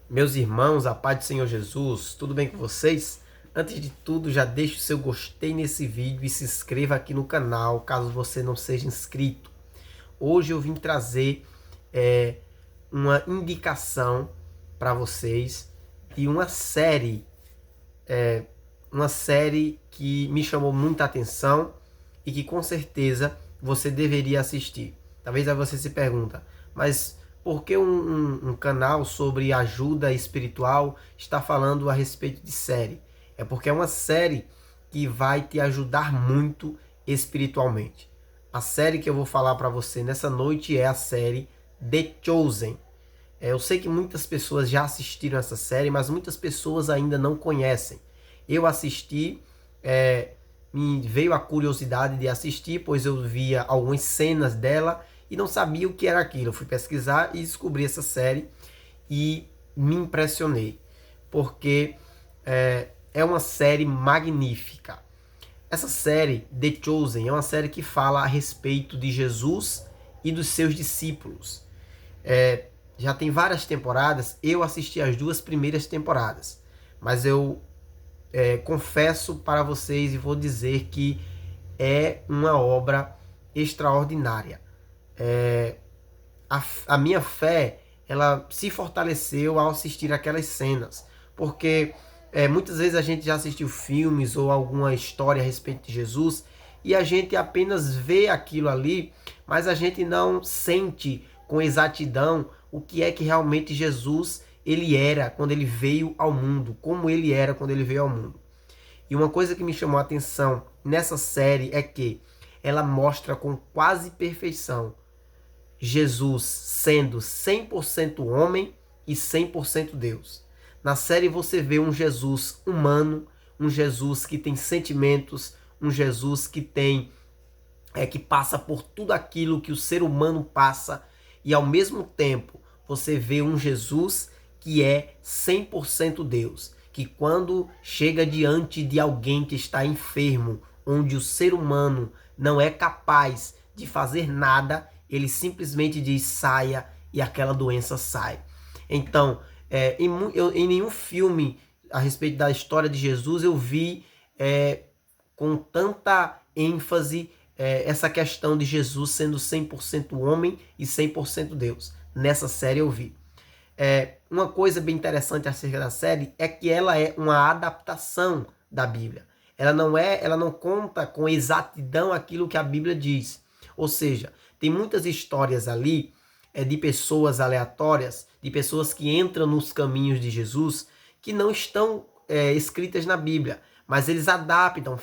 Meus irmãos, a paz do Senhor Jesus, tudo bem com vocês? Antes de tudo, já deixe o seu gostei nesse vídeo e se inscreva aqui no canal, caso você não seja inscrito. Hoje eu vim trazer uma indicação para vocês de uma série que me chamou muita atenção e que com certeza você deveria assistir. Talvez aí você se pergunta, mas por que um canal sobre ajuda espiritual está falando a respeito de série? É porque é uma série que vai te ajudar muito espiritualmente. A série que eu vou falar para você nessa noite é a série The Chosen. Eu sei que muitas pessoas já assistiram essa série, mas muitas pessoas ainda não conhecem. Eu assisti, me veio a curiosidade de assistir, pois eu via algumas cenas dela e não sabia o que era aquilo. Eu fui pesquisar e descobri essa série e me impressionei, porque é uma série magnífica. Essa série, The Chosen, é uma série que fala a respeito de Jesus e dos seus discípulos. Já tem várias temporadas, eu assisti as 2 primeiras temporadas, mas eu confesso para vocês e vou dizer que é uma obra extraordinária. A minha fé, ela se fortaleceu ao assistir aquelas cenas, porque muitas vezes a gente já assistiu filmes ou alguma história a respeito de Jesus e a gente apenas vê aquilo ali, mas a gente não sente com exatidão o que é que realmente Jesus ele era quando ele veio ao mundo, como ele era quando ele veio ao mundo. E uma coisa que me chamou a atenção nessa série é que ela mostra com quase perfeição Jesus sendo 100% homem e 100% Deus. Na série você vê um Jesus humano, um Jesus que tem sentimentos, um Jesus que que passa por tudo aquilo que o ser humano passa, e ao mesmo tempo você vê um Jesus que é 100% Deus, que quando chega diante de alguém que está enfermo, onde o ser humano não é capaz de fazer nada, ele simplesmente diz saia e aquela doença sai. Então, em nenhum filme a respeito da história de Jesus eu vi com tanta ênfase essa questão de Jesus sendo 100% homem e 100% Deus. Nessa série eu vi. Uma coisa bem interessante acerca da série é que ela é uma adaptação da Bíblia. Ela não conta com exatidão aquilo que a Bíblia diz. Ou seja, tem muitas histórias ali de pessoas aleatórias, de pessoas que entram nos caminhos de Jesus, que não estão escritas na Bíblia, mas eles adaptam,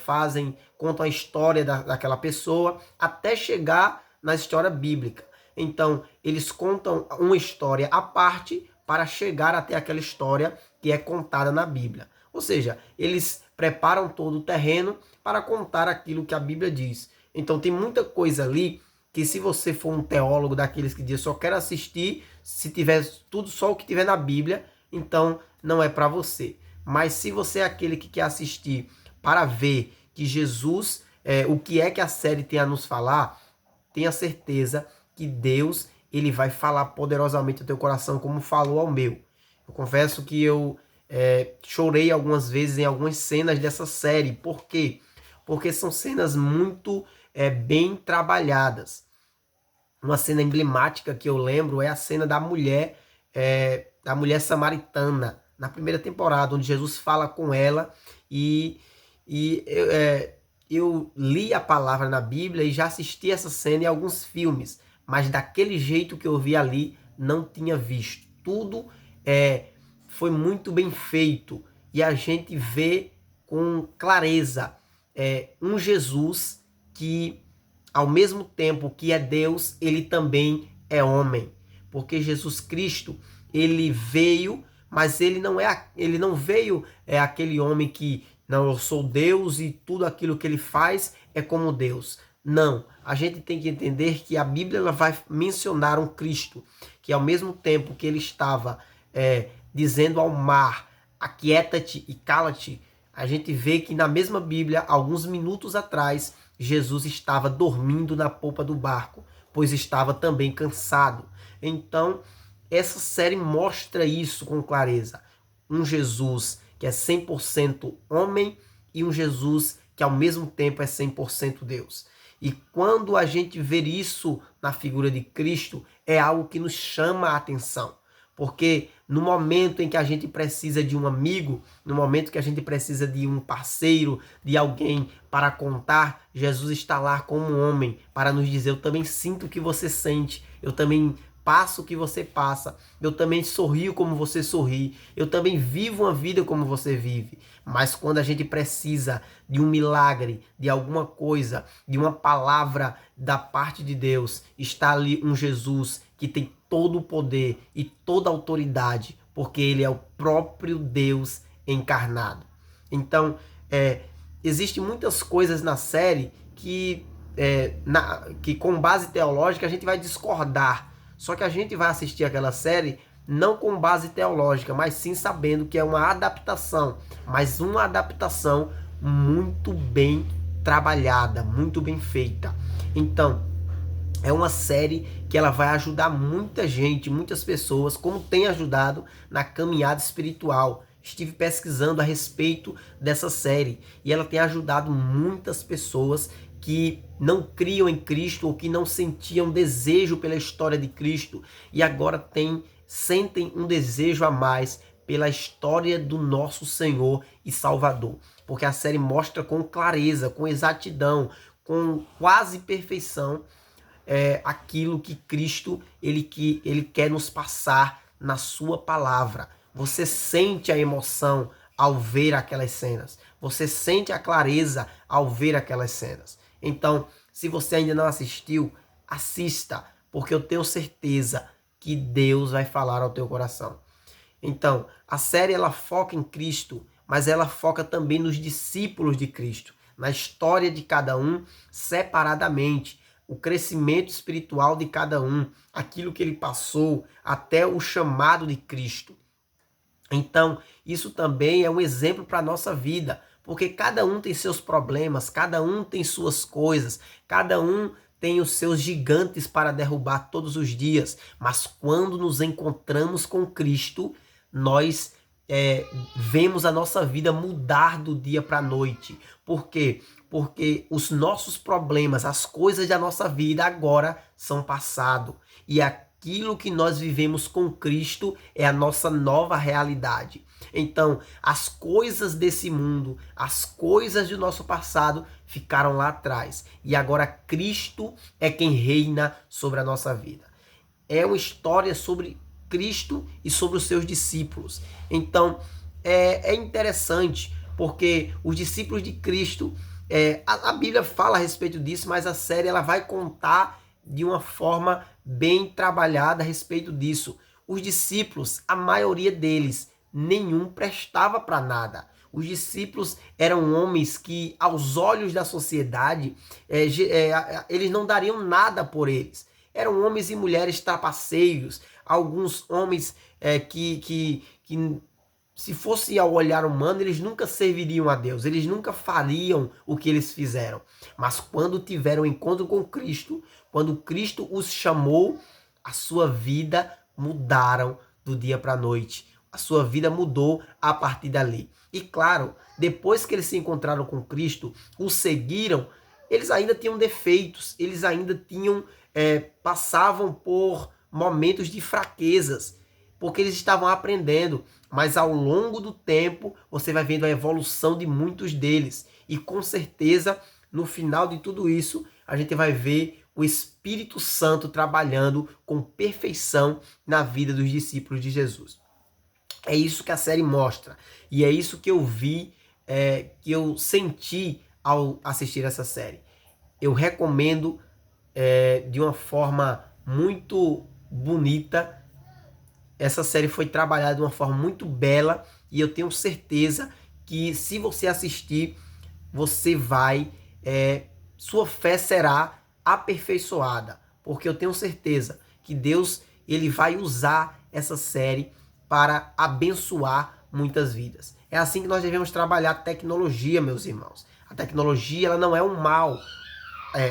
contam a história daquela pessoa até chegar na história bíblica. Então, eles contam uma história à parte para chegar até aquela história que é contada na Bíblia. Ou seja, eles preparam todo o terreno para contar aquilo que a Bíblia diz. Então, tem muita coisa ali que, se você for um teólogo daqueles que diz só quero assistir se tiver tudo só o que tiver na Bíblia, então não é para você. Mas se você é aquele que quer assistir para ver que Jesus, o que é que a série tem a nos falar, tenha certeza que Deus ele vai falar poderosamente ao teu coração como falou ao meu. Eu confesso que eu chorei algumas vezes em algumas cenas dessa série. Por quê? Porque são cenas muito bem trabalhadas. Uma cena emblemática que eu lembro é a cena da mulher samaritana, na primeira temporada, onde Jesus fala com ela e eu li a palavra na Bíblia e já assisti essa cena em alguns filmes, mas daquele jeito que eu vi ali, não tinha visto. Tudo foi muito bem feito e a gente vê com clareza um Jesus que, ao mesmo tempo que é Deus, ele também é homem. Porque Jesus Cristo, ele veio, mas ele não veio aquele homem que, não, eu sou Deus e tudo aquilo que ele faz é como Deus. Não, a gente tem que entender que a Bíblia ela vai mencionar um Cristo, que ao mesmo tempo que ele estava dizendo ao mar, aquieta-te e cala-te, a gente vê que na mesma Bíblia, alguns minutos atrás, Jesus estava dormindo na polpa do barco, pois estava também cansado. Então, essa série mostra isso com clareza. Um Jesus que é 100% homem e um Jesus que ao mesmo tempo é 100% Deus. E quando a gente vê isso na figura de Cristo, é algo que nos chama a atenção. Porque no momento em que a gente precisa de um amigo, no momento que a gente precisa de um parceiro, de alguém para contar, Jesus está lá como um homem para nos dizer: eu também sinto o que você sente, eu também passo o que você passa, eu também sorrio como você sorri, eu também vivo uma vida como você vive. Mas quando a gente precisa de um milagre, de alguma coisa, de uma palavra da parte de Deus, está ali um Jesus que tem todo o poder e toda a autoridade, porque ele é o próprio Deus encarnado. Então, existem muitas coisas na série que, que com base teológica a gente vai discordar. Só que a gente vai assistir aquela série não com base teológica, mas sim sabendo que é uma adaptação, mas uma adaptação muito bem trabalhada, muito bem feita. Então, é uma série que ela vai ajudar muita gente, muitas pessoas, como tem ajudado na caminhada espiritual. Estive pesquisando a respeito dessa série e ela tem ajudado muitas pessoas que não criam em Cristo ou que não sentiam desejo pela história de Cristo e agora sentem um desejo a mais pela história do nosso Senhor e Salvador. Porque a série mostra com clareza, com exatidão, com quase perfeição aquilo que Cristo ele quer nos passar na sua palavra. Você sente a emoção ao ver aquelas cenas. Você sente a clareza ao ver aquelas cenas. Então, se você ainda não assistiu, assista, porque eu tenho certeza que Deus vai falar ao teu coração. Então, a série ela foca em Cristo, mas ela foca também nos discípulos de Cristo, na história de cada um separadamente, o crescimento espiritual de cada um, aquilo que ele passou até o chamado de Cristo. Então, isso também é um exemplo para a nossa vida, porque cada um tem seus problemas, cada um tem suas coisas, cada um tem os seus gigantes para derrubar todos os dias, mas quando nos encontramos com Cristo, nós vemos a nossa vida mudar do dia para a noite. Por quê? Porque os nossos problemas, as coisas da nossa vida agora são passado. E aquilo que nós vivemos com Cristo é a nossa nova realidade. Então, as coisas desse mundo, as coisas do nosso passado ficaram lá atrás. E agora Cristo é quem reina sobre a nossa vida. É uma história sobre Cristo e sobre os seus discípulos. Então, é interessante, porque os discípulos de Cristo, a Bíblia fala a respeito disso, mas a série ela vai contar de uma forma bem trabalhada a respeito disso. Os discípulos, a maioria deles, nenhum prestava para nada. Os discípulos eram homens que, aos olhos da sociedade, eles não dariam nada por eles. Eram homens e mulheres trapaceiros, alguns homens que se fosse ao olhar humano, eles nunca serviriam a Deus, eles nunca fariam o que eles fizeram. Mas quando tiveram um encontro com Cristo, quando Cristo os chamou, a sua vida mudaram do dia para a noite. A sua vida mudou a partir dali. E claro, depois que eles se encontraram com Cristo, o seguiram, eles ainda tinham defeitos, eles ainda passavam por momentos de fraquezas, porque eles estavam aprendendo, mas ao longo do tempo você vai vendo a evolução de muitos deles, e com certeza no final de tudo isso a gente vai ver o Espírito Santo trabalhando com perfeição na vida dos discípulos de Jesus. É isso que a série mostra, e é isso que eu vi, que eu senti ao assistir essa série. Eu recomendo de uma forma muito bonita. Essa série foi trabalhada de uma forma muito bela e eu tenho certeza que se você assistir, você vai, sua fé será aperfeiçoada, porque eu tenho certeza que Deus ele vai usar essa série para abençoar muitas vidas. É assim que nós devemos trabalhar a tecnologia, meus irmãos. A tecnologia ela não é um mal.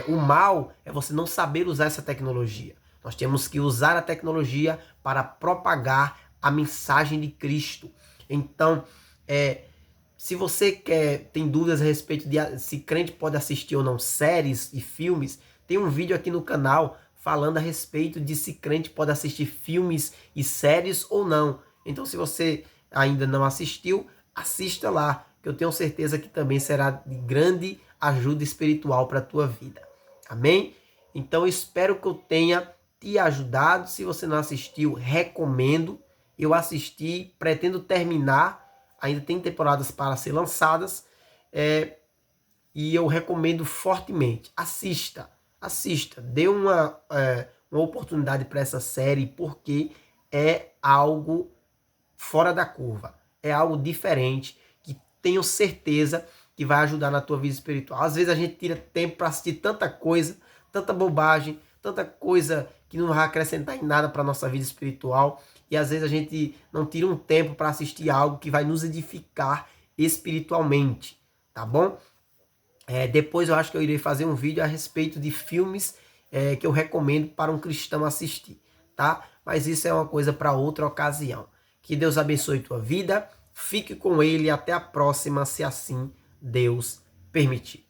O mal é você não saber usar essa tecnologia. Nós temos que usar a tecnologia para propagar a mensagem de Cristo. Então, se você tem dúvidas a respeito de se crente pode assistir ou não séries e filmes, tem um vídeo aqui no canal falando a respeito de se crente pode assistir filmes e séries ou não. Então, se você ainda não assistiu, assista lá, que eu tenho certeza que também será de grande ajuda espiritual para a tua vida. Amém? Então, eu espero que eu tenha te ajudado. Se você não assistiu, recomendo. Eu assisti, pretendo terminar. Ainda tem temporadas para ser lançadas. E eu recomendo fortemente. Assista. Dê uma oportunidade para essa série, porque é algo fora da curva. É algo diferente, que tenho certeza que vai ajudar na tua vida espiritual. Às vezes a gente tira tempo para assistir tanta coisa, tanta bobagem, tanta coisa que não vai acrescentar em nada para a nossa vida espiritual. E às vezes a gente não tira um tempo para assistir algo que vai nos edificar espiritualmente, tá bom? Depois eu acho que eu irei fazer um vídeo a respeito de filmes que eu recomendo para um cristão assistir, tá? Mas isso é uma coisa para outra ocasião. Que Deus abençoe tua vida, fique com Ele e até a próxima, se assim Deus permitir.